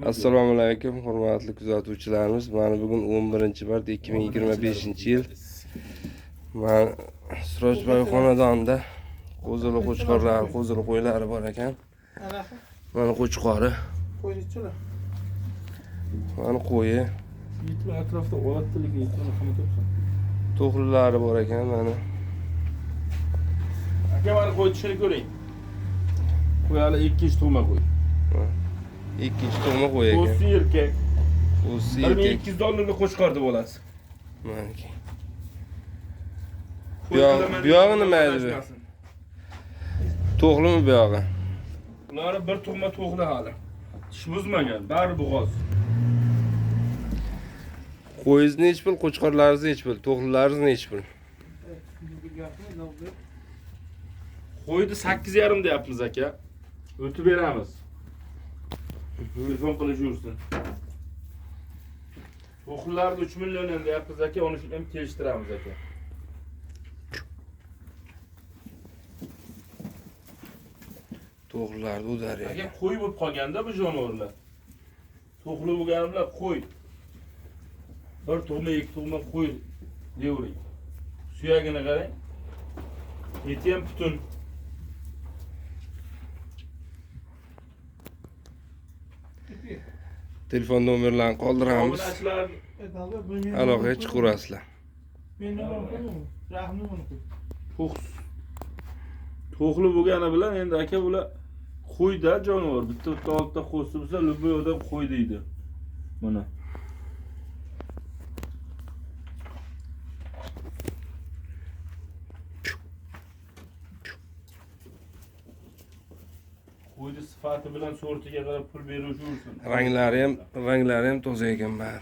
Assalomu alaykum, hurmatli kuzatuvchilarimiz. Mana bugun 11-mart 2025-yil. Men Sirojboy xonadonida qo'zili qo'chqorlar, qo'zili qo'ylari bor ekan. Mana qo'chqori. Mana qo'yi. Yetma atrofda olatdilik yetma xamatobsan. To'qlilari bor ekan mana. Aka mana qo'y tishini ko'ring. Qo'yali 2 tug'ma qo'y. Ikkinchi tug'ma qo'y ekan. O'zi erkak. O'zi erkak. $1200 qo'chqor deb olasiz. Maniki. Buyog'i nima edi? To'g'limi buyog'i? Ular bir tug'ma to'g'li hali. Tish buzmagan, bari bo'g'oz. Qo'yizni nech pul, qo'chqorlaringizni nech pul, to'g'lilaringizni nech pul? Qo'yni 8,5 deyapmiz aka. O'tib beramiz. Telefon qilish yursin. To'g'lilarni 3 million deyapmiz aka, uni ham kelishtiramiz aka. To'g'lilarni o'dar Aka ekan. qo'y bo'lib qolganda bu jonivorlar. To'g'li bo'lgani bilan qo'y. Bir tug'ma, ikki tug'ma qo'y deyvering. Suyagini qarang. Eti ham butun. Telefon nomerlarini qoldiramiz. Aloqaga chiqaverasizlar. To'g'li bo'lgani bilan endi aka bular qo'yda jonivor. Bitta oltita qo'ysa bo'lsa, любой odam qo'y deydi. Mana. Qo'yni sifati bilan sortiga qarab pul beruvchi ursin. Ranglari ham toza ekan bari.